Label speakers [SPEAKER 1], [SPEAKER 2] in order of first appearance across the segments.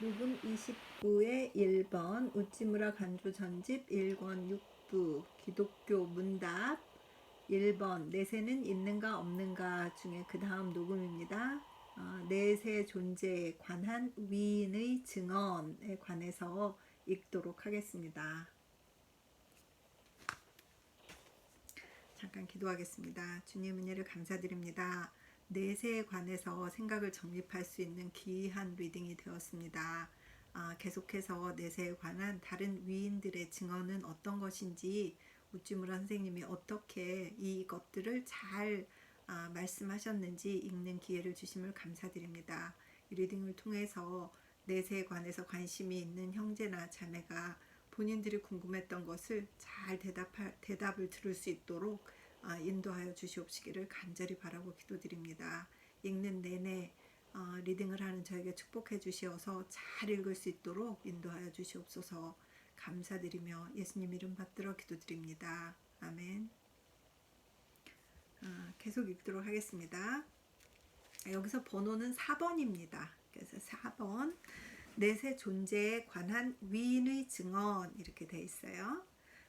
[SPEAKER 1] 녹음 29의 1번 우찌무라 간조 전집 1권 6부 기독교 문답 1번 내세는 있는가 없는가 중에 그 다음 녹음입니다. 내세 존재에 관한 위인의 증언에 관해서 읽도록 하겠습니다. 잠깐 기도하겠습니다. 주님 은혜를 감사드립니다. 내세에 관해서 생각을 정립할 수 있는 귀한 리딩이 되었습니다. 계속해서 내세에 관한 다른 위인들의 증언은 어떤 것인지 우찌무라 선생님이 어떻게 이것들을 잘 말씀하셨는지 읽는 기회를 주심을 감사드립니다. 이 리딩을 통해서 내세에 관해서 관심이 있는 형제나 자매가 본인들이 궁금했던 것을 잘 대답을 들을 수 있도록 인도하여 주시옵시기를 간절히 바라고 기도드립니다. 읽는 내내 리딩을 하는 저에게 축복해 주시어서 잘 읽을 수 있도록 인도하여 주시옵소서. 감사드리며 예수님 이름 받들어 기도드립니다. 아멘. 계속 읽도록 하겠습니다. 여기서 번호는 4번입니다. 그래서 4번 내세 존재에 관한 위인의 증언 이렇게 돼 있어요.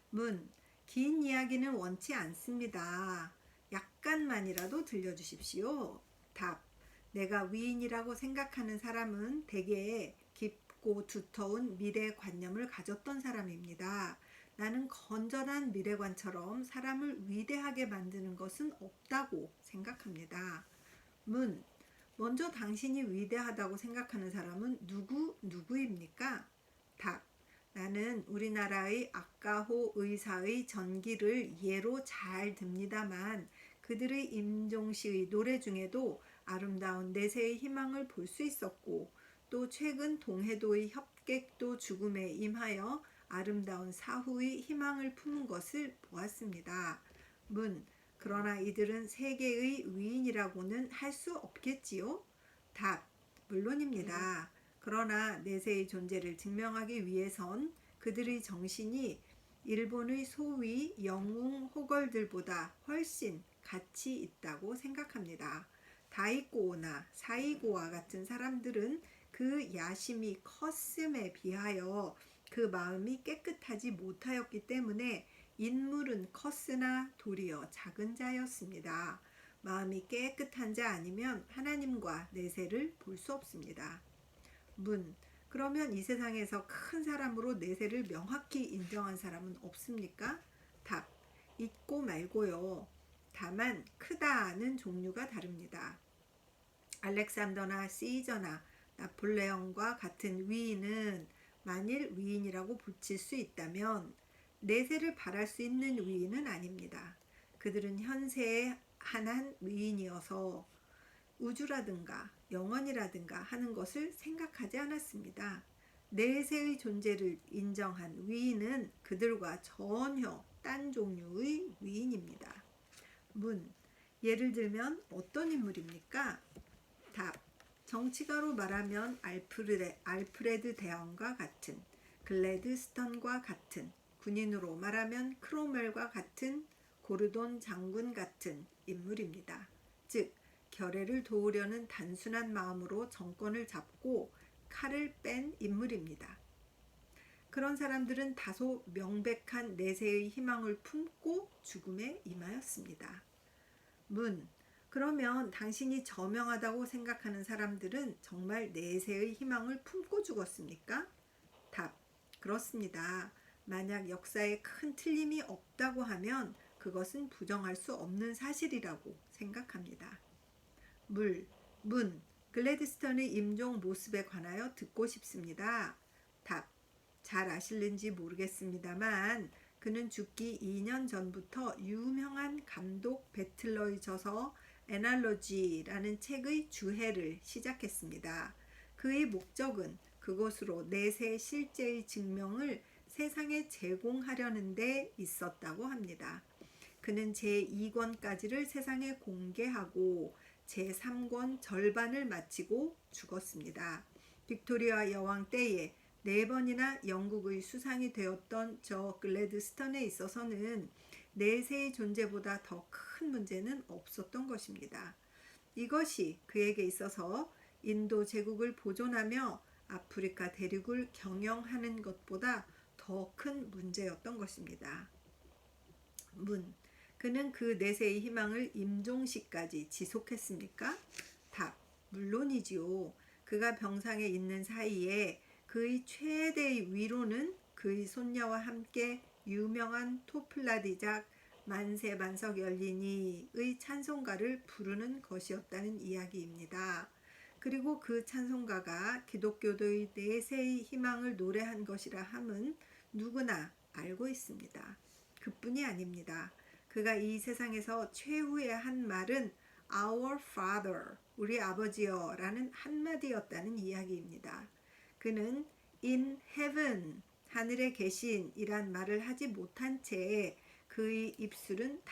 [SPEAKER 1] 문, 긴 이야기는 원치 않습니다. 약간만이라도 들려주십시오. 답, 내가 위인이라고 생각하는 사람은 대개 깊고 두터운 미래관념을 가졌던 사람입니다. 나는 건전한 미래관처럼 사람을 위대하게 만드는 것은 없다고 생각합니다. 문, 먼저 당신이 위대하다고 생각하는 사람은 누구입니까? 답, 나는 우리나라의 아까호 의사의 전기를 예로 잘 듭니다만 그들의 임종시의 노래 중에도 아름다운 내세의 희망을 볼 수 있었고 또 최근 동해도의 협객도 죽음에 임하여 아름다운 사후의 희망을 품은 것을 보았습니다. 문, 그러나 이들은 세계의 위인이라고는 할 수 없겠지요? 답, 물론입니다. 그러나 내세의 존재를 증명하기 위해선 그들의 정신이 일본의 소위 영웅 호걸들보다 훨씬 가치 있다고 생각합니다. 다이코나 사이고와 같은 사람들은 그 야심이 컸음에 비하여 그 마음이 깨끗하지 못하였기 때문에 인물은 컸으나 도리어 작은 자였습니다. 마음이 깨끗한 자 아니면 하나님과 내세를 볼 수 없습니다. 문, 그러면 이 세상에서 큰 사람으로 내세를 명확히 인정한 사람은 없습니까? 답, 있고 말고요. 다만 크다는 종류가 다릅니다. 알렉산더나 시저나 나폴레옹과 같은 위인은 만일 위인이라고 붙일 수 있다면 내세를 바랄 수 있는 위인은 아닙니다. 그들은 현세의 한한 위인이어서 우주라든가 영원이라든가 하는 것을 생각하지 않았습니다. 내세의 존재를 인정한 위인은 그들과 전혀 딴 종류의 위인입니다. 문, 예를 들면 어떤 인물입니까? 답, 정치가로 말하면 알프레드 대왕과 같은, 글래드스턴과 같은, 군인으로 말하면 크로멜과 같은, 고르돈 장군 같은 인물입니다. 즉 결례를 도우려는 단순한 마음으로 정권을 잡고 칼을 뺀 인물입니다. 그런 사람들은 다소 명백한 내세의 희망을 품고 죽음에 임하였습니다. 문, 그러면 당신이 저명하다고 생각하는 사람들은 정말 내세의 희망을 품고 죽었습니까? 답, 그렇습니다. 만약 역사에 큰 틀림이 없다고 하면 그것은 부정할 수 없는 사실이라고 생각합니다. 문, 글래드스턴의 임종 모습에 관하여 듣고 싶습니다. 답, 잘 아실는지 모르겠습니다만 그는 죽기 2년 전부터 유명한 감독 배틀러의 저서 애널로지라는 책의 주해를 시작했습니다. 그의 목적은 그것으로 내세 실제의 증명을 세상에 제공하려는 데 있었다고 합니다. 그는 제2권까지를 세상에 공개하고 제3권 절반을 마치고 죽었습니다. 빅토리아 여왕 때에 4번이나 영국의 수상이 되었던 저 글래드스턴에 있어서는 내세의 존재보다 더 큰 문제는 없었던 것입니다. 이것이 그에게 있어서 인도 제국을 보존하며 아프리카 대륙을 경영하는 것보다 더 큰 문제였던 것입니다. 문. 그는 그 내세의 희망을 임종시까지 지속했습니까? 답. 물론이지요. 그가 병상에 있는 사이에 그의 최대의 위로는 그의 손녀와 함께 유명한 토플라디작 만세반석 열리니의 찬송가를 부르는 것이었다는 이야기입니다. 그리고 그 찬송가가 기독교도의 내세의 희망을 노래한 것이라 함은 누구나 알고 있습니다. 그뿐이 아닙니다. 그가 이 세상에서 최후의 한 말은 Our Father, 우리 아버지여 라는 한마디였다는 이야기입니다. 그는 In Heaven, 하늘에 계신 이란 말을 하지 못한 채 그의 입술은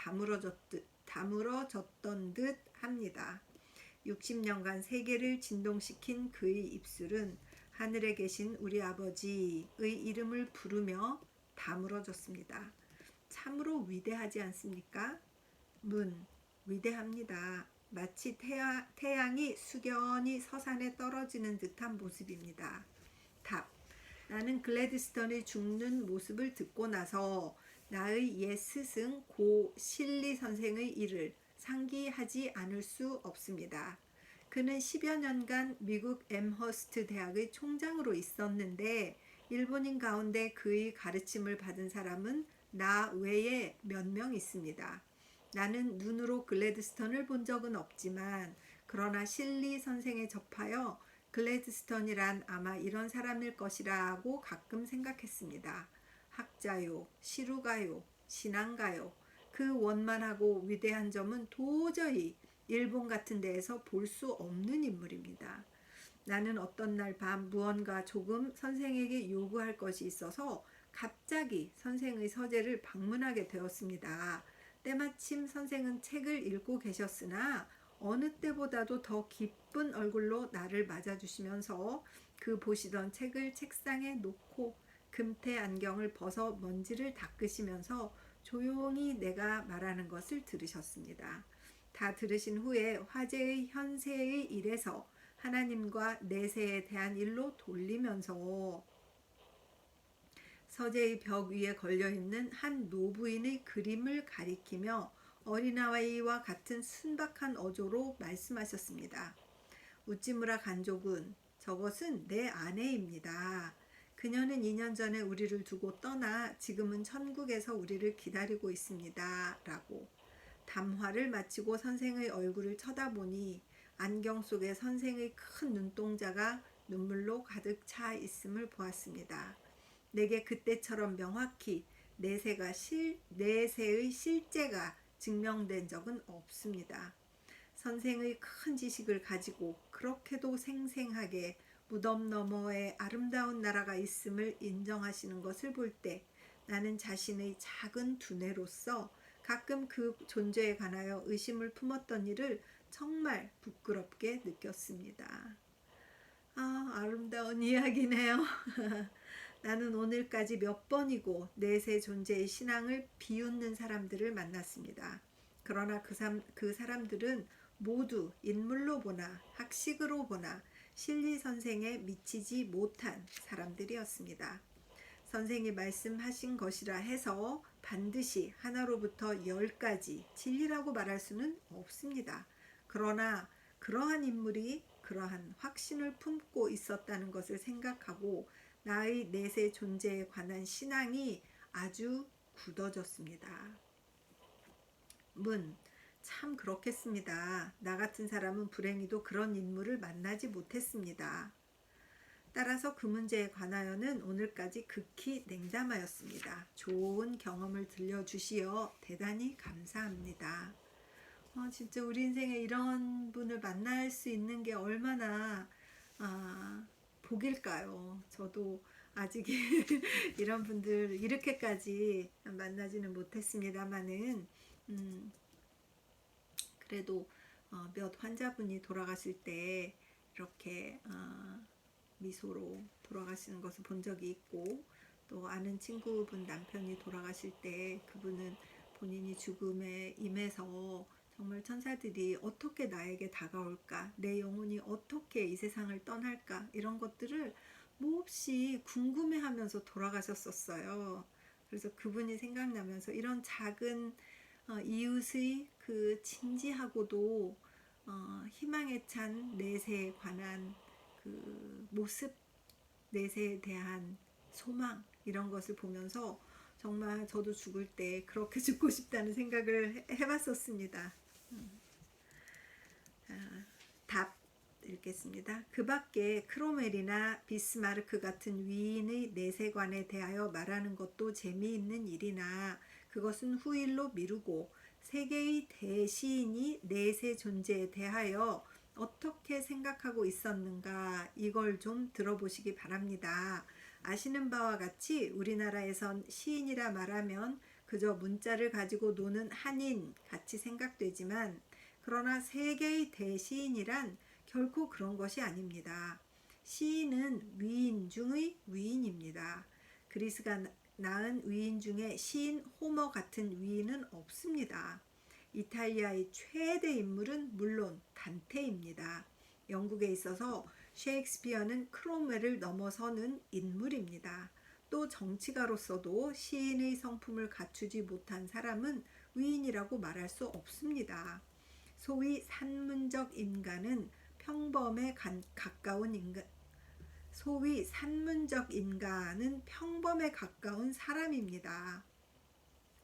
[SPEAKER 1] 다물어졌던 듯 합니다. 60년간 세계를 진동시킨 그의 입술은 하늘에 계신 우리 아버지의 이름을 부르며 다물어졌습니다. 참으로 위대하지 않습니까? 문. 위대합니다. 마치 태양이 숙연히 서산에 떨어지는 듯한 모습입니다. 답. 나는 글래디스턴의 죽는 모습을 듣고 나서 나의 옛 스승 고 실리 선생의 일을 상기하지 않을 수 없습니다. 그는 10여 년간 미국 엠허스트 대학의 총장으로 있었는데 일본인 가운데 그의 가르침을 받은 사람은 나 외에 몇 명 있습니다. 나는 눈으로 글래드스턴을 본 적은 없지만 그러나 실리 선생에 접하여 글래드스턴이란 아마 이런 사람일 것이라고 가끔 생각했습니다. 학자요, 시루가요, 신앙가요. 그 원만하고 위대한 점은 도저히 일본 같은 데에서 볼 수 없는 인물입니다. 나는 어떤 날 밤 무언가 조금 선생에게 요구할 것이 있어서 갑자기 선생의 서재를 방문하게 되었습니다. 때마침 선생은 책을 읽고 계셨으나 어느 때보다도 더 기쁜 얼굴로 나를 맞아주시면서 그 보시던 책을 책상에 놓고 금태 안경을 벗어 먼지를 닦으시면서 조용히 내가 말하는 것을 들으셨습니다. 다 들으신 후에 화제의 현세의 일에서 하나님과 내세에 대한 일로 돌리면서 서재의 벽 위에 걸려있는 한 노부인의 그림을 가리키며 어린아이와 같은 순박한 어조로 말씀하셨습니다. 우찌무라 간조군, 저것은 내 아내입니다. 그녀는 2년 전에 우리를 두고 떠나 지금은 천국에서 우리를 기다리고 있습니다. 라고. 담화를 마치고 선생의 얼굴을 쳐다보니 안경 속에 선생의 큰 눈동자가 눈물로 가득 차 있음을 보았습니다. 내게 그때처럼 명확히 내세의 실제가 증명된 적은 없습니다. 선생의 큰 지식을 가지고 그렇게도 생생하게 무덤 너머에 아름다운 나라가 있음을 인정하시는 것을 볼 때 나는 자신의 작은 두뇌로서 가끔 그 존재에 관하여 의심을 품었던 일을 정말 부끄럽게 느꼈습니다. 아름다운 이야기네요. 나는 오늘까지 몇 번이고 내세 존재의 신앙을 비웃는 사람들을 만났습니다. 그러나 그 사람들은 모두 인물로 보나 학식으로 보나 실리 선생에 미치지 못한 사람들이었습니다. 선생이 말씀하신 것이라 해서 반드시 하나로부터 10까지 진리라고 말할 수는 없습니다. 그러나 그러한 인물이 그러한 확신을 품고 있었다는 것을 생각하고 나의 내세 존재에 관한 신앙이 아주 굳어졌습니다. 참 그렇겠습니다. 나 같은 사람은 불행히도 그런 인물을 만나지 못했습니다. 따라서 그 문제에 관하여는 오늘까지 극히 냉담하였습니다. 좋은 경험을 들려주시어 대단히 감사합니다. 진짜 우리 인생에 이런 분을 만날 수 있는 게 얼마나 복일까요? 저도 아직 이런 분들 이렇게까지 만나지는 못했습니다만은 그래도 몇 환자분이 돌아가실 때 이렇게 미소로 돌아가시는 것을 본 적이 있고, 또 아는 친구분 남편이 돌아가실 때 그분은 본인이 죽음에 임해서 정말 천사들이 어떻게 나에게 다가올까? 내 영혼이 어떻게 이 세상을 떠날까? 이런 것들을 몹시 궁금해하면서 돌아가셨었어요. 그래서 그분이 생각나면서 이런 작은 이웃의 그 진지하고도 희망에 찬 내세에 관한 그 모습, 내세에 대한 소망 이런 것을 보면서 정말 저도 죽을 때 그렇게 죽고 싶다는 생각을 해봤었습니다. 답 읽겠습니다. 그 밖에 크로멜이나 비스마르크 같은 위인의 내세관에 대하여 말하는 것도 재미있는 일이나 그것은 후일로 미루고 세계의 대시인이 내세 존재에 대하여 어떻게 생각하고 있었는가 이걸 좀 들어보시기 바랍니다. 아시는 바와 같이 우리나라에선 시인이라 말하면 그저 문자를 가지고 노는 한인 같이 생각되지만 그러나 세계의 대시인이란 결코 그런 것이 아닙니다. 시인은 위인 중의 위인입니다. 그리스가 낳은 위인 중에 시인 호머 같은 위인은 없습니다. 이탈리아의 최대 인물은 물론 단테입니다. 영국에 있어서 셰익스피어는 크롬웰을 넘어서는 인물입니다. 또 정치가로서도 시인의 성품을 갖추지 못한 사람은 위인이라고 말할 수 없습니다. 소위 산문적 인간은 평범에 가까운 인간, 소위 산문적 인간은 평범에 가까운 사람입니다.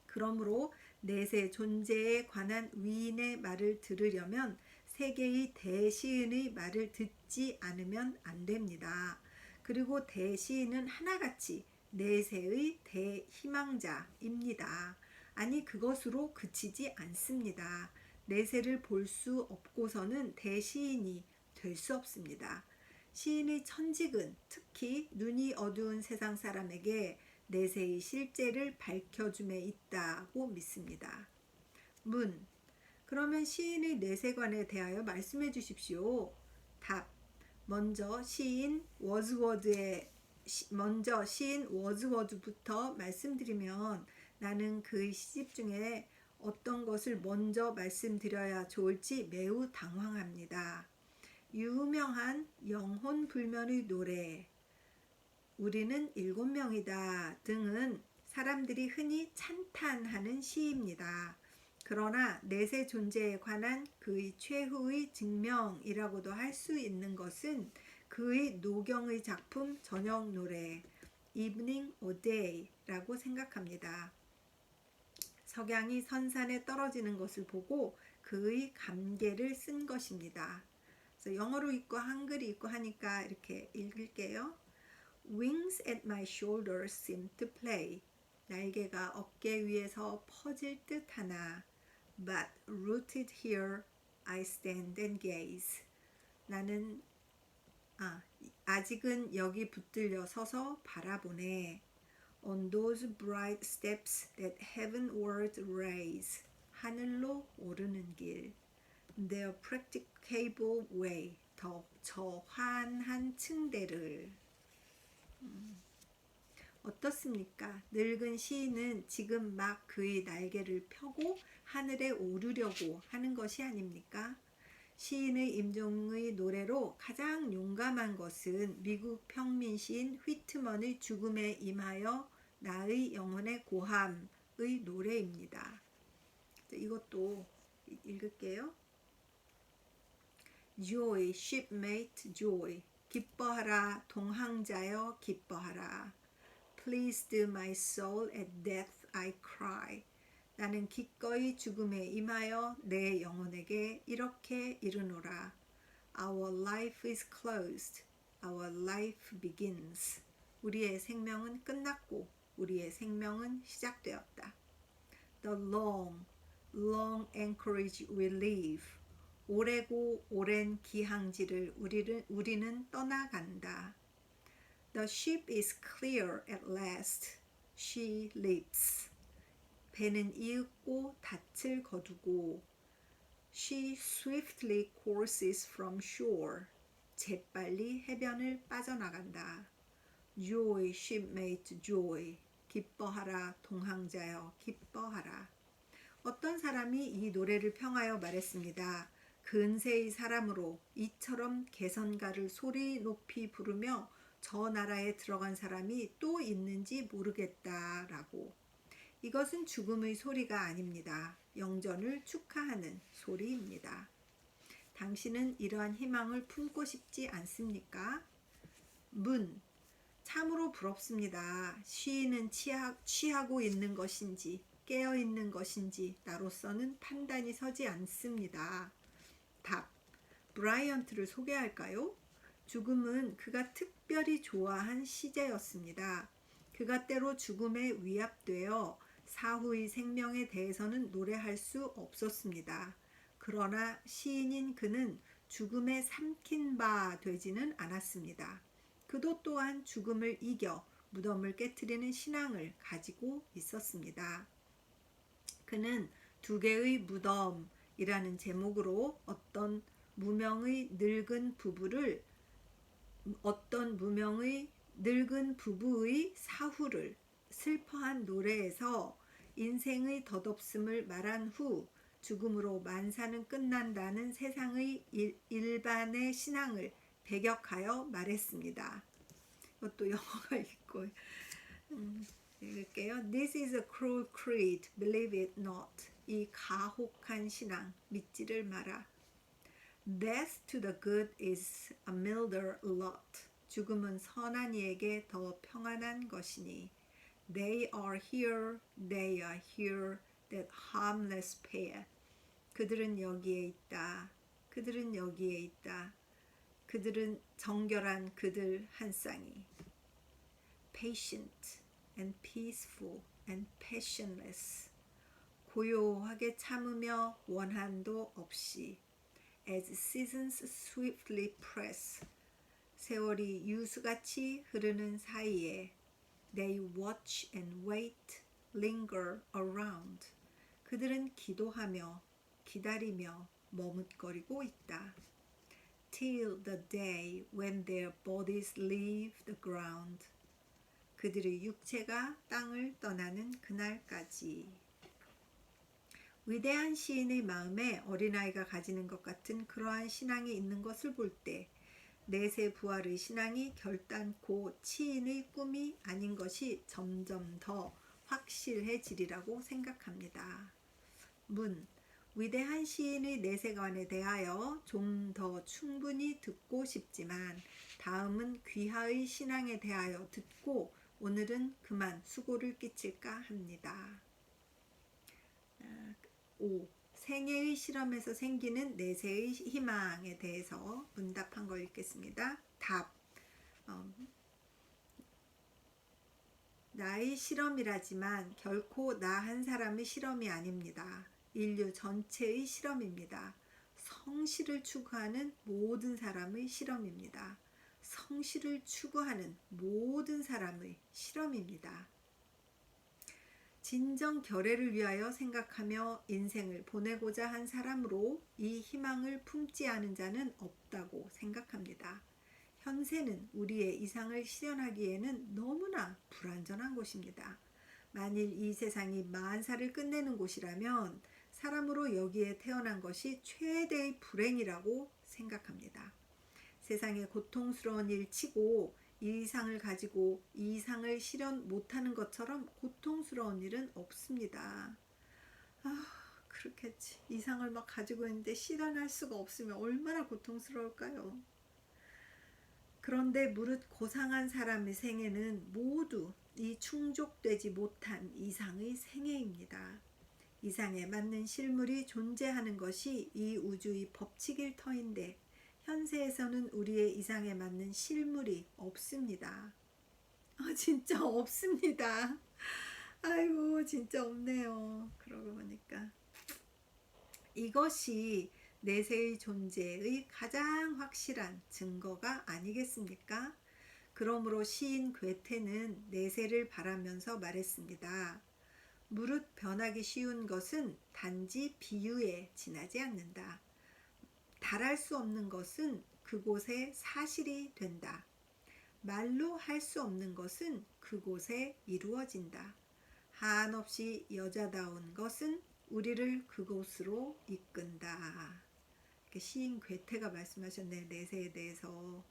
[SPEAKER 1] 그러므로 내세 존재에 관한 위인의 말을 들으려면 세계의 대시인의 말을 듣지 않으면 안 됩니다. 그리고 대시인은 하나같이 내세의 대희망자입니다. 아니 그것으로 그치지 않습니다. 내세를 볼 수 없고서는 대시인이 될 수 없습니다. 시인의 천직은 특히 눈이 어두운 세상 사람에게 내세의 실제를 밝혀줌에 있다고 믿습니다. 문. 그러면 시인의 내세관에 대하여 말씀해 주십시오. 답. 먼저 시인 워즈워드부터 말씀드리면 나는 그의 시집 중에 어떤 것을 먼저 말씀드려야 좋을지 매우 당황합니다. 유명한 영혼 불면의 노래, 우리는 7명이다 등은 사람들이 흔히 찬탄하는 시입니다. 그러나 내세 존재에 관한 그의 최후의 증명이라고도 할 수 있는 것은 그의 노경의 작품 저녁 노래 Evening or Day라고 생각합니다. 석양이 선산에 떨어지는 것을 보고 그의 감개를 쓴 것입니다. 그래서 영어로 있고 한글이 있고 하니까 이렇게 읽을게요. Wings at my shoulders seem to play. 날개가 어깨 위에서 퍼질 듯 하나. But rooted here I stand and gaze. 나는 아직은 여기 붙들려 서서 바라보네. On those bright steps that heavenward raise. 하늘로 오르는 길. Their practicable way. 저 환한 층대를. 어떻습니까? 늙은 시인은 지금 막 그의 날개를 펴고 하늘에 오르려고 하는 것이 아닙니까? 시인의 임종의 노래로 가장 용감한 것은 미국 평민 시인 휘트먼의 죽음에 임하여 나의 영혼의 고함의 노래입니다. 이것도 읽을게요. Joy, shipmate, joy. 기뻐하라, 동항자여 기뻐하라. Pleased my soul at death I cry. 나는 기꺼이 죽음에 임하여 내 영혼에게 이렇게 이르노라. Our life is closed. Our life begins. 우리의 생명은 끝났고 우리의 생명은 시작되었다. The long, long anchorage we leave. 오래고 오랜 기항지를 우리는 떠나간다. The ship is clear at last. She leaps. 배는 이윽고 닻을 거두고 She swiftly courses from shore. 재빨리 해변을 빠져나간다. Joy, shipmate, joy. 기뻐하라, 동항자여, 기뻐하라. 어떤 사람이 이 노래를 평하여 말했습니다. 근세의 사람으로 이처럼 개선가를 소리 높이 부르며 저 나라에 들어간 사람이 또 있는지 모르겠다라고. 이것은 죽음의 소리가 아닙니다. 영전을 축하하는 소리입니다. 당신은 이러한 희망을 품고 싶지 않습니까? 문. 참으로 부럽습니다. 시인은 취하고 있는 것인지 깨어 있는 것인지 나로서는 판단이 서지 않습니다. 답. 브라이언트를 소개할까요? 죽음은 그가 특별히 좋아한 시제였습니다. 그가 때로 죽음에 위압되어 사후의 생명에 대해서는 노래할 수 없었습니다. 그러나 시인인 그는 죽음에 삼킨 바 되지는 않았습니다. 그도 또한 죽음을 이겨 무덤을 깨트리는 신앙을 가지고 있었습니다. 그는 두 개의 무덤이라는 제목으로 어떤 무명의 늙은 부부의 사후를 슬퍼한 노래에서 인생의 덧없음을 말한 후 죽음으로 만사는 끝난다는 세상의 일반의 신앙을 배격하여 말했습니다. 이것도 영어가 있고 읽을게요. This is a cruel creed, believe it not. 이 가혹한 신앙, 믿지를 마라. Death to the good is a milder lot. 죽음은 선한 이에게 더 평안한 것이니. They are here, that harmless pair. 그들은 여기에 있다. 그들은 여기에 있다. 그들은 정결한 그들 한 쌍이. Patient and peaceful and passionless. 고요하게 참으며 원한도 없이. As seasons swiftly press. 세월이 유수같이 흐르는 사이에. They watch and wait, linger around. 그들은 기도하며 기다리며 머뭇거리고 있다. Till the day when their bodies leave the ground. 그들의 육체가 땅을 떠나는 그날까지. 위대한 시인의 마음에 어린아이가 가지는 것 같은 그러한 신앙이 있는 것을 볼 때 내세 부활의 신앙이 결단코 치인의 꿈이 아닌 것이 점점 더 확실해지리라고 생각합니다. 문. 위대한 시인의 내세관에 대하여 좀 더 충분히 듣고 싶지만 다음은 귀하의 신앙에 대하여 듣고 오늘은 그만 수고를 끼칠까 합니다. 5. 생애의 실험에서 생기는 내세의 희망에 대해서 문답한 거 읽겠습니다. 답. 나의 실험이라지만 결코 나 한 사람의 실험이 아닙니다. 인류 전체의 실험입니다. 성실을 추구하는 모든 사람의 실험입니다. 성실을 추구하는 모든 사람의 실험입니다. 진정 결례를 위하여 생각하며 인생을 보내고자 한 사람으로 이 희망을 품지 않은 자는 없다고 생각합니다. 현세는 우리의 이상을 실현하기에는 너무나 불완전한 곳입니다. 만일 이 세상이 만사를 끝내는 곳이라면 사람으로 여기에 태어난 것이 최대의 불행이라고 생각합니다. 세상에 고통스러운 일 치고 이 이상을 가지고 이 이상을 실현 못하는 것처럼 고통스러운 일은 없습니다. 그렇겠지. 이상을 막 가지고 있는데 실현할 수가 없으면 얼마나 고통스러울까요? 그런데 무릇 고상한 사람의 생애는 모두 이 충족되지 못한 이상의 생애입니다. 이상에 맞는 실물이 존재하는 것이 이 우주의 법칙일 터인데 현세에서는 우리의 이상에 맞는 실물이 없습니다. 진짜 없습니다. 아이고 진짜 없네요. 그러고 보니까 이것이 내세의 존재의 가장 확실한 증거가 아니겠습니까? 그러므로 시인 괴테는 내세를 바라면서 말했습니다. 무릇 변하기 쉬운 것은 단지 비유에 지나지 않는다. 달할 수 없는 것은 그곳에 사실이 된다. 말로 할 수 없는 것은 그곳에 이루어진다. 한없이 여자다운 것은 우리를 그곳으로 이끈다. 이렇게 시인 괴테가 말씀하셨네. 내세에 대해서.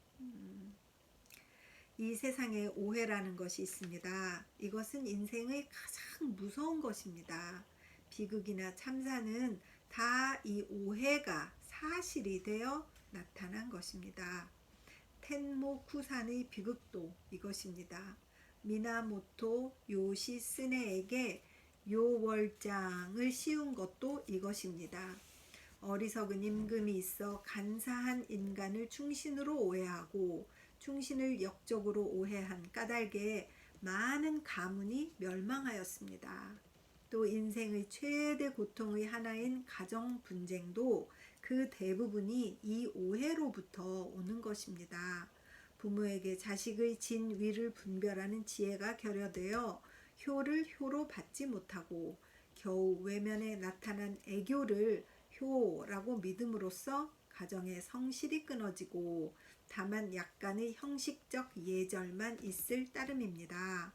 [SPEAKER 1] 이 세상에 오해라는 것이 있습니다. 이것은 인생의 가장 무서운 것입니다. 비극이나 참사는 다 이 오해가 사실이 되어 나타난 것입니다. 텐모 쿠산의 비극도 이것입니다. 미나모토 요시스네에게 요월장을 씌운 것도 이것입니다. 어리석은 임금이 있어 간사한 인간을 충신으로 오해하고 충신을 역적으로 오해한 까닭에 많은 가문이 멸망하였습니다. 또 인생의 최대 고통의 하나인 가정 분쟁도 그 대부분이 이 오해로부터 오는 것입니다. 부모에게 자식의 진위를 분별하는 지혜가 결여되어 효를 효로 받지 못하고 겨우 외면에 나타난 애교를 효라고 믿음으로써 가정의 성실이 끊어지고 다만 약간의 형식적 예절만 있을 따름입니다.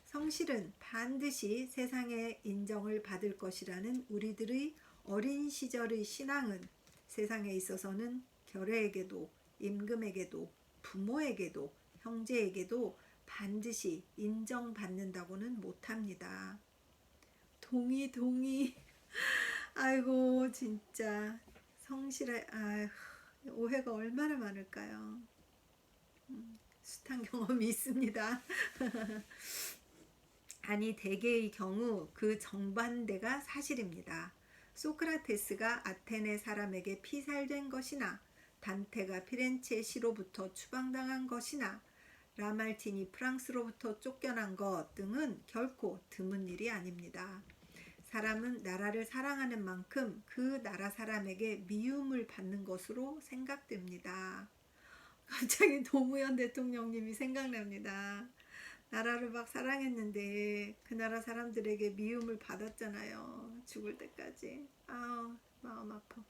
[SPEAKER 1] 성실은 반드시 세상의 인정을 받을 것이라는 우리들의 어린 시절의 신앙은 세상에 있어서는 결례에게도 임금에게도 부모에게도 형제에게도 반드시 인정받는다고는 못합니다. 동의. 아이고 진짜 성실해. 아휴, 오해가 얼마나 많을까요? 숱한 경험이 있습니다. 아니 대개의 경우 그 정반대가 사실입니다. 소크라테스가 아테네 사람에게 피살된 것이나 단테가 피렌체 시로부터 추방당한 것이나 라말틴이 프랑스로부터 쫓겨난 것 등은 결코 드문 일이 아닙니다. 사람은 나라를 사랑하는 만큼 그 나라 사람에게 미움을 받는 것으로 생각됩니다. 갑자기 노무현 대통령님이 생각납니다. 나라를 막 사랑했는데 그 나라 사람들에게 미움을 받았잖아요. 죽을 때까지. 아, 마음 아파.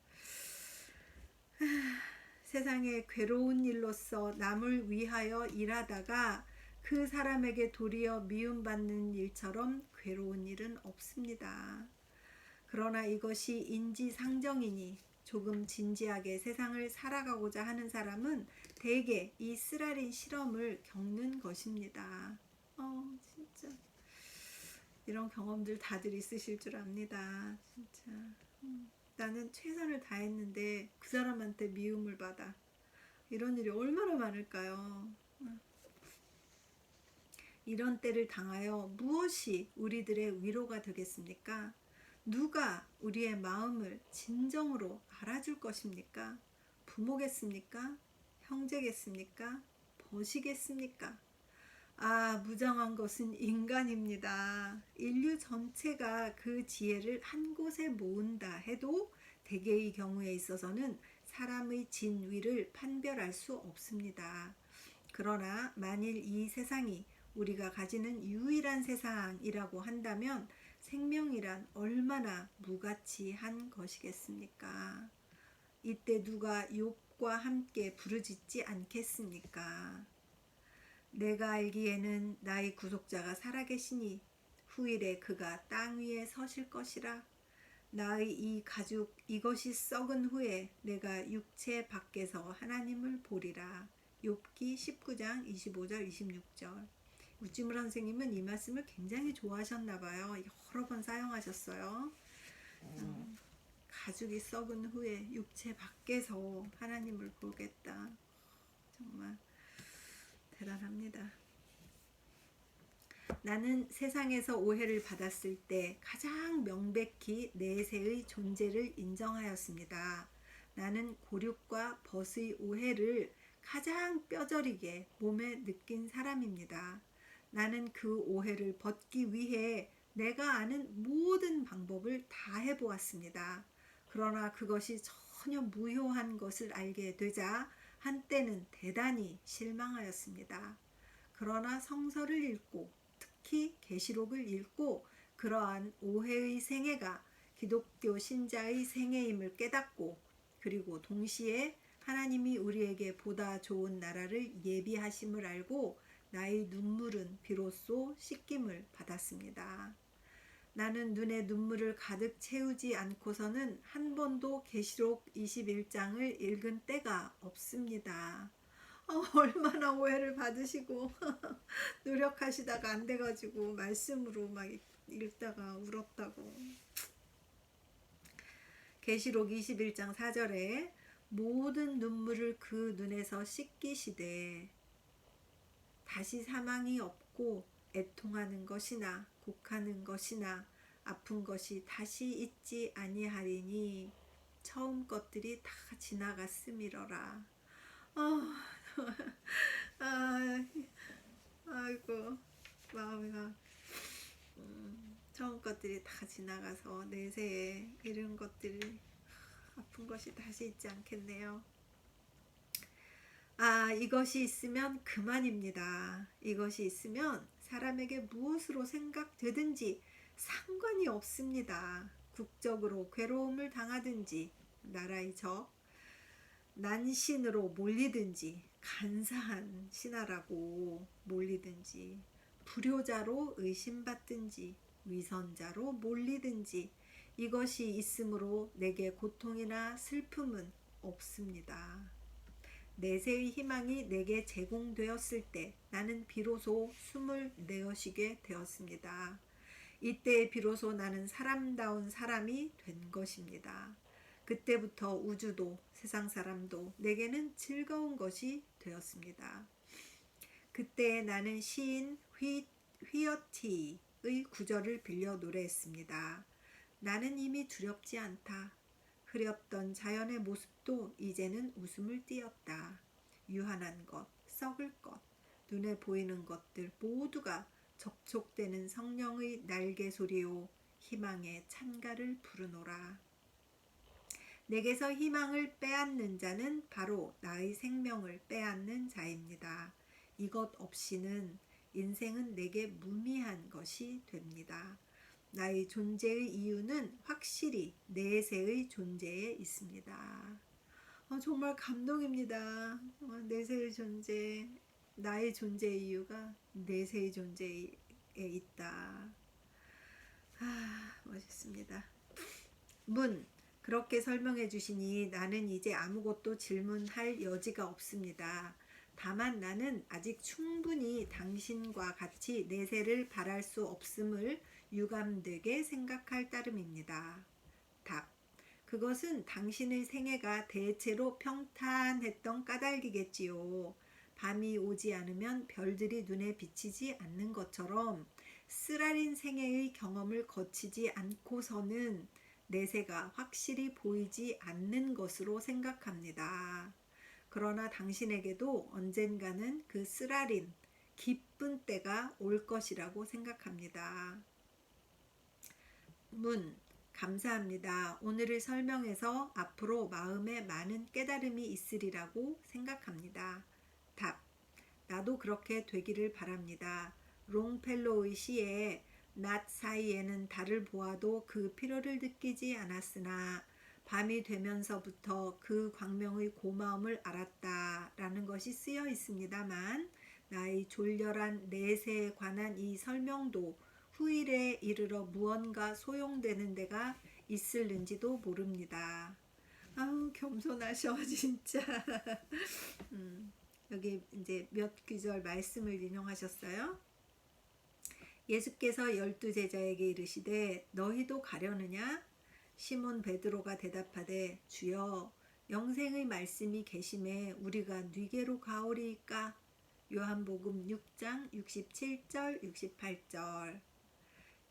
[SPEAKER 1] 세상에 괴로운 일로서 남을 위하여 일하다가 그 사람에게 도리어 미움받는 일처럼 괴로운 일은 없습니다. 그러나 이것이 인지상정이니 조금 진지하게 세상을 살아가고자 하는 사람은 대개 이 쓰라린 실험을 겪는 것입니다. 진짜 이런 경험들 다들 있으실 줄 압니다. 진짜 나는 최선을 다했는데 그 사람한테 미움을 받아. 이런 일이 얼마나 많을까요? 이런 때를 당하여 무엇이 우리들의 위로가 되겠습니까? 누가 우리의 마음을 진정으로 알아줄 것입니까? 부모겠습니까? 형제겠습니까? 벗이겠습니까? 무정한 것은 인간입니다. 인류 전체가 그 지혜를 한 곳에 모은다 해도 대개의 경우에 있어서는 사람의 진위를 판별할 수 없습니다. 그러나 만일 이 세상이 우리가 가지는 유일한 세상이라고 한다면 생명이란 얼마나 무가치한 것이겠습니까? 이때 누가 욥과 함께 부르짖지 않겠습니까? 내가 알기에는 나의 구속자가 살아계시니 후일에 그가 땅 위에 서실 것이라. 나의 이 가죽 이것이 썩은 후에 내가 육체 밖에서 하나님을 보리라. 욥기 19장 25절 26절. 우찌물 선생님은 이 말씀을 굉장히 좋아하셨나봐요. 여러 번 사용하셨어요. 가죽이 썩은 후에 육체 밖에서 하나님을 보겠다. 정말 대단합니다. 나는 세상에서 오해를 받았을 때 가장 명백히 내세의 존재를 인정하였습니다. 나는 고륙과 벗의 오해를 가장 뼈저리게 몸에 느낀 사람입니다. 나는 그 오해를 벗기 위해 내가 아는 모든 방법을 다 해보았습니다. 그러나 그것이 전혀 무효한 것을 알게 되자 한때는 대단히 실망하였습니다. 그러나 성서를 읽고 특히 계시록을 읽고 그러한 오해의 생애가 기독교 신자의 생애임을 깨닫고 그리고 동시에 하나님이 우리에게 보다 좋은 나라를 예비하심을 알고 나의 눈물은 비로소 씻김을 받았습니다. 나는 눈에 눈물을 가득 채우지 않고서는 한 번도 계시록 21장을 읽은 때가 없습니다. 얼마나 오해를 받으시고 노력하시다가 안 돼가지고 말씀으로 막 읽다가 울었다고. 계시록 21장 4절에 모든 눈물을 그 눈에서 씻기시되 다시 사망이 없고 애통하는 것이나 곡하는 것이나 아픈 것이 다시 있지 아니하리니 처음 것들이 다 지나갔음이러라. 아, 아, 아이고 마음이 막 처음 것들이 다 지나가서 내세에 이런 것들이 아픈 것이 다시 있지 않겠네요. 이것이 있으면 그만입니다. 이것이 있으면 사람에게 무엇으로 생각되든지 상관이 없습니다. 국적으로 괴로움을 당하든지 나라의 적, 난신으로 몰리든지 간사한 신하라고 몰리든지 불효자로 의심받든지 위선자로 몰리든지 이것이 있으므로 내게 고통이나 슬픔은 없습니다. 내세의 희망이 내게 제공되었을 때 나는 비로소 숨을 내어쉬게 되었습니다. 이때 비로소 나는 사람다운 사람이 된 것입니다. 그때부터 우주도 세상 사람도 내게는 즐거운 것이 되었습니다. 그때 나는 시인 휘어티의 구절을 빌려 노래했습니다. 나는 이미 두렵지 않다. 흐렸던 자연의 모습도 이제는 웃음을 띄었다. 유한한 것, 썩을 것, 눈에 보이는 것들 모두가 접촉되는 성령의 날개 소리요 희망의 찬가를 부르노라. 내게서 희망을 빼앗는 자는 바로 나의 생명을 빼앗는 자입니다. 이것 없이는 인생은 내게 무미한 것이 됩니다. 나의 존재의 이유는 확실히 내세의 존재에 있습니다. 정말 감동입니다. 내세의 존재, 나의 존재의 이유가 내세의 존재에 있다. 멋있습니다. 문, 그렇게 설명해 주시니 나는 이제 아무것도 질문할 여지가 없습니다. 다만 나는 아직 충분히 당신과 같이 내세를 바랄 수 없음을 유감되게 생각할 따름입니다. 답. 그것은 당신의 생애가 대체로 평탄했던 까닭이겠지요. 밤이 오지 않으면 별들이 눈에 비치지 않는 것처럼 쓰라린 생애의 경험을 거치지 않고서는 내세가 확실히 보이지 않는 것으로 생각합니다. 그러나 당신에게도 언젠가는 그 쓰라린 기쁜 때가 올 것이라고 생각합니다. 문, 감사합니다. 오늘을 설명해서 앞으로 마음에 많은 깨달음이 있으리라고 생각합니다. 답, 나도 그렇게 되기를 바랍니다. 롱펠로의 시에 낮 사이에는 달을 보아도 그 필요를 느끼지 않았으나 밤이 되면서부터 그 광명의 고마움을 알았다라는 것이 쓰여 있습니다만 나의 졸렬한 내세에 관한 이 설명도 후일에 이르러 무언가 소용되는 데가 있을는지도 모릅니다. 겸손하셔 진짜. 여기 이제 몇 구절 말씀을 인용하셨어요. 예수께서 12제자에게 이르시되 너희도 가려느냐? 시몬 베드로가 대답하되 주여 영생의 말씀이 계심에 우리가 네게로 가오리이까? 요한복음 6장 67절 68절.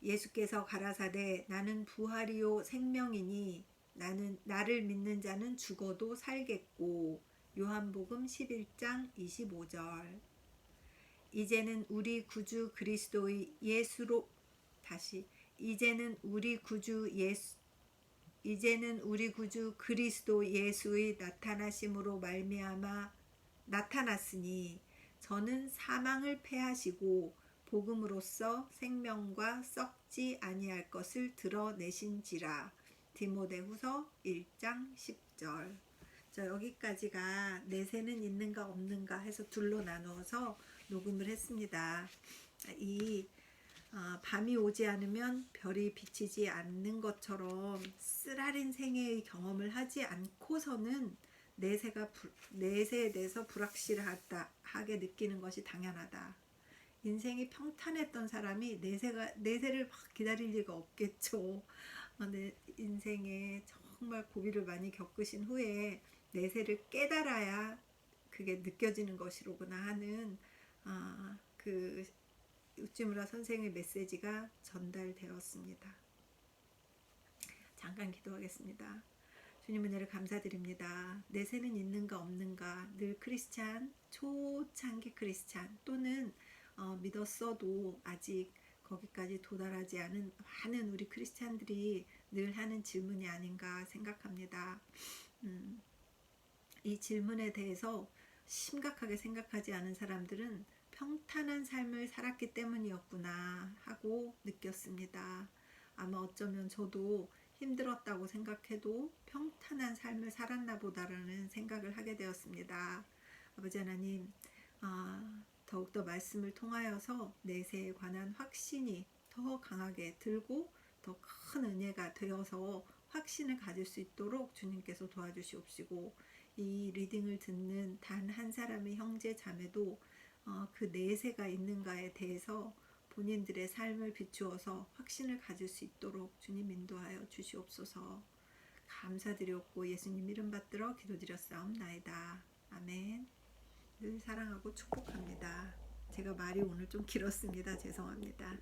[SPEAKER 1] 예수께서 가라사대 나는 부활이요 생명이니 나를 믿는 자는 죽어도 살겠고. 요한복음 11장 25절. 이제는 우리 구주 그리스도의 예수로 이제는 우리 구주 그리스도 예수의 나타나심으로 말미암아 나타났으니 저는 사망을 패하시고 복음으로써 생명과 썩지 아니할 것을 드러내신지라. 디모데후서 1장 10절. 여기까지가 내세는 있는가 없는가 해서 둘로 나누어서 녹음을 했습니다. 이 밤이 오지 않으면 별이 비치지 않는 것처럼 쓰라린 생애의 경험을 하지 않고서는 내세에 대해서 불확실하게 느끼는 것이 당연하다. 인생이 평탄했던 사람이 내세를 막 기다릴 리가 없겠죠. 내 인생에 정말 고비를 많이 겪으신 후에 내세를 깨달아야 그게 느껴지는 것이로구나 하는 그 우찌무라 선생의 메시지가 전달되었습니다. 잠깐 기도하겠습니다. 주님 은혜를 감사드립니다. 내세는 있는가 없는가 늘 크리스찬, 초창기 크리스찬 또는 믿었어도 아직 거기까지 도달하지 않은 많은 우리 크리스찬들이 늘 하는 질문이 아닌가 생각합니다. 이 질문에 대해서 심각하게 생각하지 않은 사람들은 평탄한 삶을 살았기 때문이었구나 하고 느꼈습니다. 아마 어쩌면 저도 힘들었다고 생각해도 평탄한 삶을 살았나 보다라는 생각을 하게 되었습니다. 아버지 하나님, 더욱더 말씀을 통하여서 내세에 관한 확신이 더 강하게 들고 더 큰 은혜가 되어서 확신을 가질 수 있도록 주님께서 도와주시옵시고, 이 리딩을 듣는 단 한 사람의 형제 자매도 그 내세가 있는가에 대해서 본인들의 삶을 비추어서 확신을 가질 수 있도록 주님 인도하여 주시옵소서. 감사드렸고 예수님 이름 받들어 기도드렸사옵나이다. 아멘. 늘 사랑하고 축복합니다. 제가 말이 오늘 좀 길었습니다. 죄송합니다.